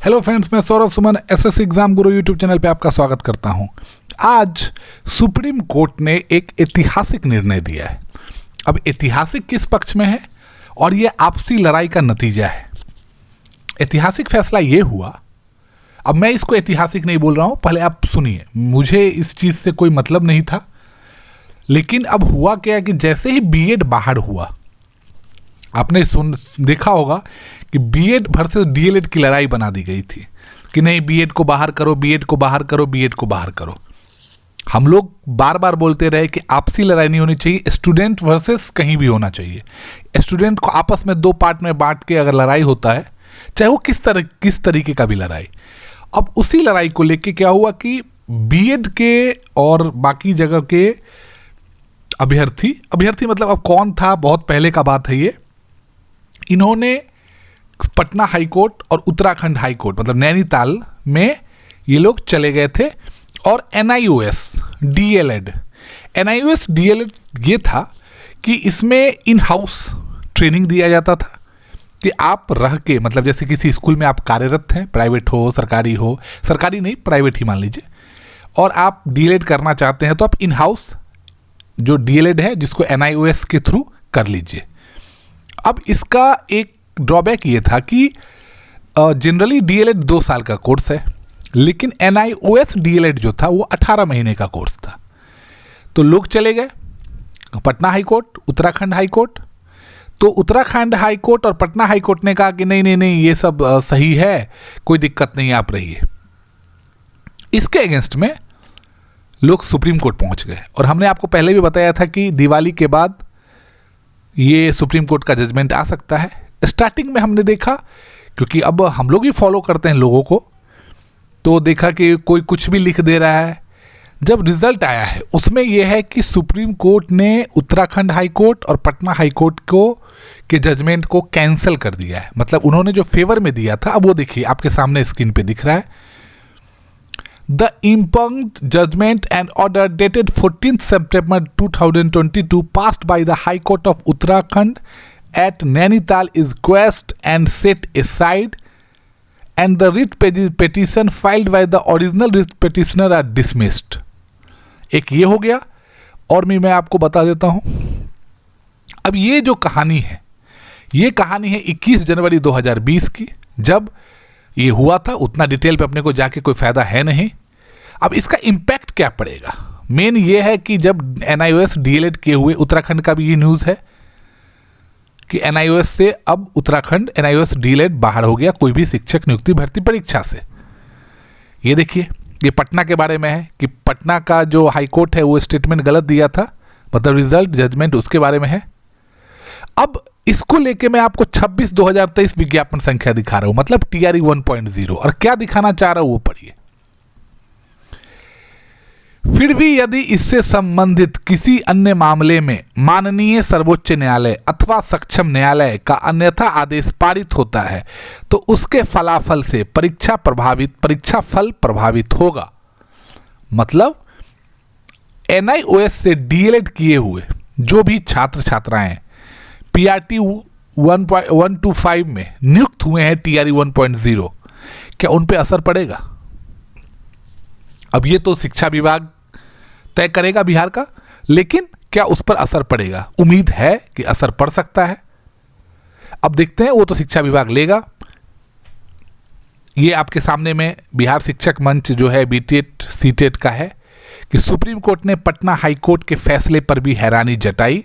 Hello friends, मैं Saurabh Suman SSC exam गुरु YouTube channel पे आपका स्वागत करता हूं। आज सुप्रीम कोर्ट ने एक ऐतिहासिक निर्णय दिया है। अब ऐतिहासिक किस पक्ष में है और ये आपसी लड़ाई का नतीजा है। ऐतिहासिक फैसला ये हुआ, अब मैं इसको ऐतिहासिक नहीं बोल रहा हूं, पहले आप सुनिए। मुझे इस चीज़ से कोई मतलब नहीं था, लेकिन अब हुआ क्या कि जैसे ही बीएड बाहर हुआ, आपने देखा होगा कि बीएड वर्सेस डीएलएड की लड़ाई बना दी गई थी कि नहीं, बीएड को बाहर करो, बीएड को बाहर करो, बीएड को बाहर करो। हम लोग बार बार बोलते रहे कि आपसी लड़ाई नहीं होनी चाहिए, स्टूडेंट वर्सेस कहीं भी होना चाहिए। स्टूडेंट को आपस में दो पार्ट में बांट के अगर लड़ाई होता है, चाहे वो किस तरीके का भी लड़ाई। अब उसी लड़ाई को लेके क्या हुआ कि बीएड के और बाकी जगह के अभ्यर्थी मतलब अब कौन था, बहुत पहले का बात है ये। इन्होंने पटना हाई कोर्ट और उत्तराखंड हाई कोर्ट मतलब नैनीताल में ये लोग चले गए थे और एनआईओएस डीएलएड ये था कि इसमें इन हाउस ट्रेनिंग दिया जाता था कि आप रह के, मतलब जैसे किसी स्कूल में आप कार्यरत हैं, प्राइवेट हो सरकारी नहीं, प्राइवेट ही मान लीजिए, और आप डीएलएड करना चाहते हैं तो आप इन हाउस जो डीएलएड है जिसको एनआईओएस के थ्रू कर लीजिए। अब इसका एक ड्रॉबैक ये था कि जनरली डीएलएड 2 साल का कोर्स है, लेकिन एनआईओएस डीएलएड जो था वो 18 महीने का कोर्स था। तो लोग चले गए Patna high court, Uttarakhand high court. तो उत्तराखंड हाई कोर्ट और पटना हाई कोर्ट ने कहा कि नहीं ये सब सही है, कोई दिक्कत नहीं, आप रहिए। इसके अगेंस्ट में लोग सुप्रीम कोर्ट पहुंच गए और हमने आपको पहले भी बताया था कि दिवाली के बाद ये सुप्रीम कोर्ट का जजमेंट आ सकता है। स्टार्टिंग में हमने देखा, क्योंकि अब हम लोग ही फॉलो करते हैं लोगों को, तो देखा कि कोई कुछ भी लिख दे रहा है। जब रिजल्ट आया है उसमें यह है कि सुप्रीम कोर्ट ने उत्तराखंड हाई कोर्ट और पटना हाई कोर्ट के जजमेंट को कैंसिल कर दिया है। मतलब उन्होंने जो फेवर में दिया था, अब वो देखिए आपके सामने स्क्रीन पे दिख रहा है। The impugned judgment and order dated 14th September 2022 passed by the High Court of Uttarakhand at Nainital is quashed and set aside, and the writ petition filed by the original writ petitioner are dismissed. एक ये हो गया, और मैं आपको बता देता हूँ। अब ये जो कहानी है, ये कहानी है 21 जनवरी 2020 की, जब ये हुआ था। उतना डिटेल पे अपने को जाके कोई फायदा है नहीं। अब इसका इम्पैक्ट क्या पड़ेगा, मेन ये है कि जब एनआईओएस डीएलएड किए हुए, उत्तराखंड का भी ये न्यूज़ है कि एनआईओएस से अब उत्तराखंड एनआईओएस डीएलएड बाहर हो गया कोई भी शिक्षक नियुक्ति भर्ती परीक्षा से। ये देखिए, ये पटना के बारे में है कि पटना का जो हाई कोर्ट है वो स्टेटमेंट गलत दिया था, मतलब रिजल्ट जजमेंट उसके बारे में है। अब इसको लेके मैं आपको 26/2023 विज्ञापन संख्या दिखा रहा हूं, मतलब टीआरई 1.0, और क्या दिखाना चाह रहा हूं वो पढ़िए। फिर भी यदि इससे संबंधित किसी अन्य मामले में माननीय सर्वोच्च न्यायालय अथवा सक्षम न्यायालय का अन्यथा आदेश पारित होता है तो उसके फलाफल से परीक्षा फल प्रभावित होगा। मतलब एनआईओएस से डीएलएड किए हुए जो भी छात्र छात्राएं पीआरटी 125 में नियुक्त हुए हैं टीआरई 1.0, क्या उन पे असर पड़ेगा? अब ये तो शिक्षा विभाग तय करेगा बिहार का, लेकिन क्या उस पर असर पड़ेगा? उम्मीद है कि असर पड़ सकता है। अब देखते हैं, वो तो शिक्षा विभाग लेगा। ये आपके सामने में बिहार शिक्षक मंच जो है बीटेट सीटेट का है कि सुप्रीम कोर्ट ने पटना हाई कोर्ट के फैसले पर भी हैरानी जताई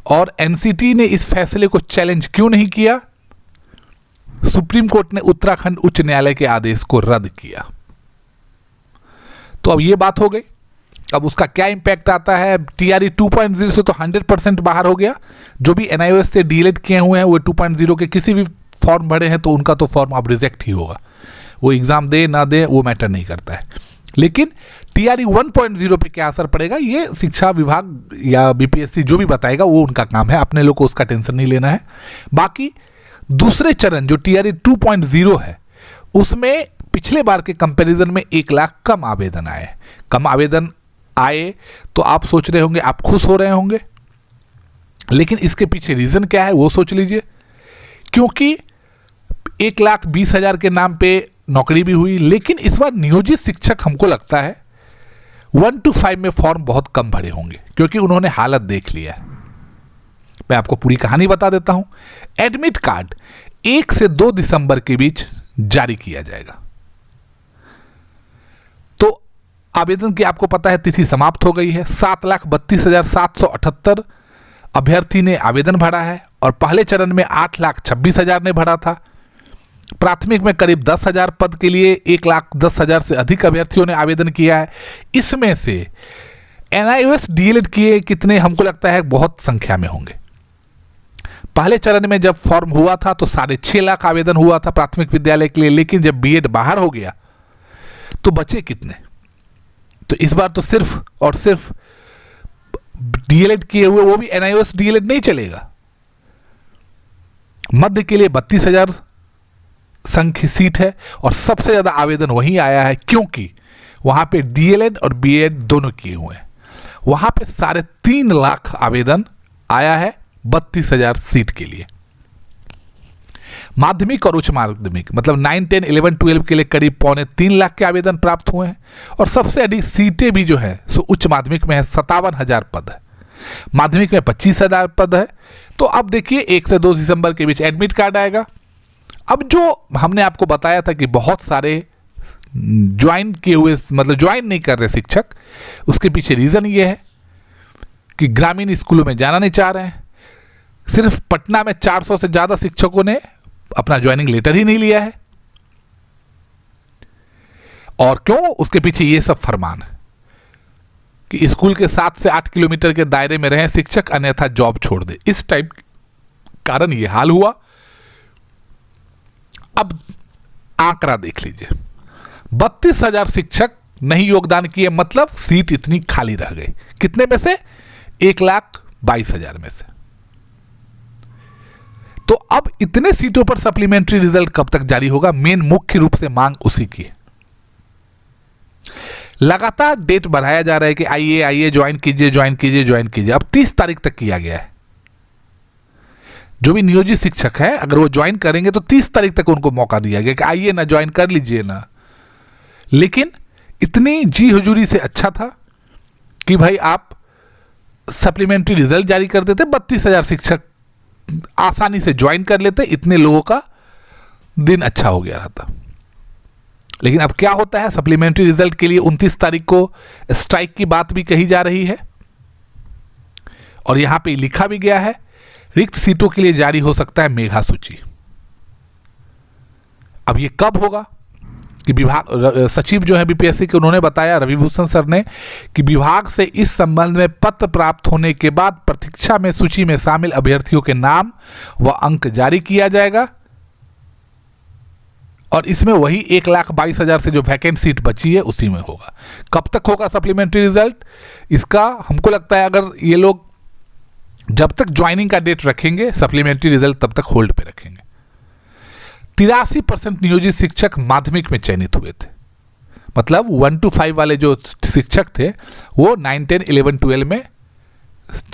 और एनसीटी ने इस फैसले को चैलेंज क्यों नहीं किया? सुप्रीम कोर्ट ने उत्तराखंड उच्च न्यायालय के आदेश को रद्द किया। तो अब ये बात हो गई। अब उसका क्या इंपैक्ट आता है? टीआरई 2.0 से तो 100% बाहर हो गया। जो भी एनआईओएस से डीएलएड किए हुए हैं वो 2.0 के किसी भी फॉर्म भरे हैं तो उनका तो फॉर्म अब रिजेक्ट ही होगा। वो एग्जाम दे ना दे वो मैटर नहीं करता है। लेकिन टीआरई 1.0 पे क्या असर पड़ेगा, ये शिक्षा विभाग या बीपीएससी जो भी बताएगा, वो उनका काम है। अपने लोग को उसका टेंशन नहीं लेना है। बाकी दूसरे चरण जो टीआरई 2.0 है उसमें पिछले बार के कंपैरिजन में 1 लाख कम आवेदन आए तो आप सोच रहे होंगे, आप खुश हो रहे होंगे, लेकिन इसके पीछे रीजन क्या है वो सोच लीजिए। क्योंकि 1,20,000 के नाम पे नौकरी भी हुई, लेकिन इस बार नियोजित शिक्षक हमको लगता है 1 to 5 में फॉर्म बहुत कम भरे होंगे, क्योंकि उन्होंने हालत देख लिया है। मैं आपको पूरी कहानी बता देता हूं। एडमिट कार्ड 1 से 2 दिसंबर के बीच जारी किया जाएगा। तो आवेदन की आपको पता है तिथि समाप्त हो गई है। 7,32,778 अभ्यर्थी ने आवेदन भरा है और पहले चरण में 8,26,000 ने भरा था। प्राथमिक में करीब 10,000 पद के लिए 1,10,000 से अधिक अभ्यर्थियों ने आवेदन किया है। इसमें से NIOS DLED किए कितने, हमको लगता है बहुत संख्या में होंगे। पहले चरण में जब फॉर्म हुआ था तो 6.5 लाख आवेदन हुआ था प्राथमिक विद्यालय के लिए, लेकिन जब बीएड बाहर हो गया तो बचे कितने? तो इस बार तो सिर्फ और सिर्फ DLED किए हुए, वो भी NIOS DLED नहीं चलेगा। मध्य के लिए 32,000 संख्या सीट है और सबसे ज्यादा आवेदन वहीं आया है, क्योंकि वहां पे DLED और BEd दोनों किए हुए हैं। वहां पे 3.5 लाख आवेदन आया है 32,000 सीट के लिए। माध्यमिक और उच्च माध्यमिक मतलब 9, 10, 11, 12 के लिए करीब 2.25 लाख के आवेदन प्राप्त हुए हैं और सबसे अधिक सीटें भी जो है सो उच्च माध्यमिक में है, 57,000 पद है। माध्यमिक में 25,000 पद है। तो अब देखिए 1 से 2 दिसंबर के बीच एडमिट कार्ड आएगा। अब जो हमने आपको बताया था कि बहुत सारे ज्वाइन किए हुए, मतलब ज्वाइन नहीं कर रहे शिक्षक, उसके पीछे रीज़न ये है कि ग्रामीण स्कूलों में जाना नहीं चाह रहे हैं। सिर्फ पटना में 400 से ज़्यादा शिक्षकों ने अपना ज्वाइनिंग लेटर ही नहीं लिया है। और क्यों? उसके पीछे ये सब फरमान है कि स्कूल के 7 से 8 किलोमीटर के दायरे में रहें शिक्षक, अन्यथा जॉब छोड़ दे। इस टाइप कारण ये हाल हुआ। अब आंकड़ा देख लीजिए, 32,000 शिक्षक नहीं योगदान किए, मतलब सीट इतनी खाली रह गई। कितने में से? 1,22,000 में से। तो अब इतने सीटों पर सप्लीमेंट्री रिजल्ट कब तक जारी होगा? मेन मुख्य रूप से मांग उसी की है। लगातार डेट बढ़ाया जा रहा है कि आइए ज्वाइन कीजिए। अब 30 तारीख तक किया गया है। जो भी नियोजित शिक्षक है अगर वो ज्वाइन करेंगे तो 30 तारीख तक उनको मौका दिया गया कि आइए ना, ज्वाइन कर लीजिए ना। लेकिन इतनी जी हुजूरी से अच्छा था कि भाई आप सप्लीमेंट्री रिजल्ट जारी कर देते, 32,000 शिक्षक आसानी से ज्वाइन कर लेते, इतने लोगों का दिन अच्छा हो गया रहता। लेकिन अब क्या होता है, सप्लीमेंट्री रिजल्ट के लिए 29 तारीख को स्ट्राइक की बात भी कही जा रही है और यहां पे लिखा भी गया है रिक्त सीटों के लिए जारी हो सकता है मेघा सूची। अब ये कब होगा कि विभाग सचिव जो है बीपीएससी के, उन्होंने बताया, रविभूषण सर ने, कि विभाग से इस संबंध में पत्र प्राप्त होने के बाद प्रतीक्षा में सूची में शामिल अभ्यर्थियों के नाम व अंक जारी किया जाएगा और इसमें वही 1,22,000 से जो वैकेंट सीट बची है उसी में होगा। कब तक होगा सप्लीमेंट्री रिजल्ट? इसका हमको लगता है अगर ये लोग जब तक ज्वाइनिंग का डेट रखेंगे, सप्लीमेंट्री रिजल्ट तब तक होल्ड पे रखेंगे। 83% नियोजित शिक्षक माध्यमिक में चयनित हुए थे, मतलब 1 to 5 वाले जो शिक्षक थे वो 9, 10, 11, 12 में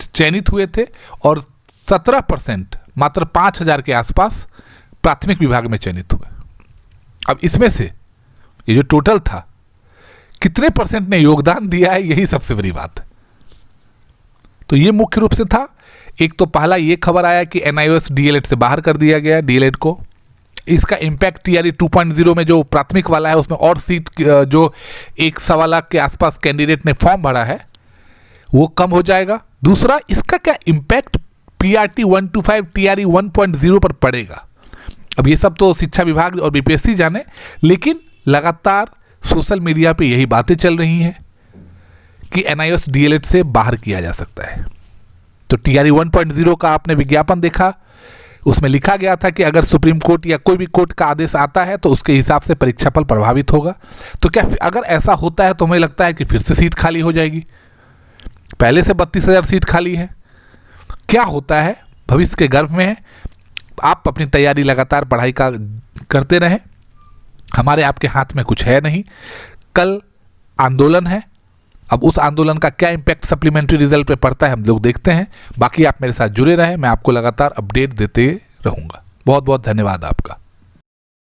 चयनित हुए थे और 17% मात्र 5,000 के आसपास प्राथमिक विभाग में चयनित हुए। अब इसमें से ये जो टोटल था, कितने परसेंट ने योगदान दिया है, यही सबसे बड़ी बात है। तो ये मुख्य रूप से था। एक तो पहला ये खबर आया कि NIOS DLED से बाहर कर दिया गया DLED को। इसका इम्पैक्ट TRE 2.0 में जो प्राथमिक वाला है उसमें और सीट जो 1.25 लाख के आसपास कैंडिडेट ने फॉर्म भरा है वो कम हो जाएगा। दूसरा, इसका क्या इम्पैक्ट PRT 1 to 5 TRE 1.0 पर पड़ेगा? अब ये सब तो शिक्षा विभाग और बीपीएससी जाने, लेकिन लगातार सोशल मीडिया पे यही बातें चल रही हैं कि NIOS DLED से बाहर किया जा सकता है। तो TRE 1.0 का आपने विज्ञापन देखा, उसमें लिखा गया था कि अगर सुप्रीम कोर्ट या कोई भी कोर्ट का आदेश आता है तो उसके हिसाब से परीक्षाफल प्रभावित होगा। तो क्या अगर ऐसा होता है तो हमें लगता है कि फिर से सीट खाली हो जाएगी। पहले से 32,000 सीट खाली है। क्या होता है भविष्य के गर्भ में है। आप अपनी तैयारी लगातार पढ़ाई का करते रहें, हमारे आपके हाथ में कुछ है नहीं। कल आंदोलन है, अब उस आंदोलन का क्या इम्पैक्ट सप्लीमेंट्री रिजल्ट पे पड़ता है हम लोग देखते हैं। बाकी आप मेरे साथ जुड़े रहें, मैं आपको लगातार अपडेट देते रहूँगा। बहुत बहुत धन्यवाद आपका।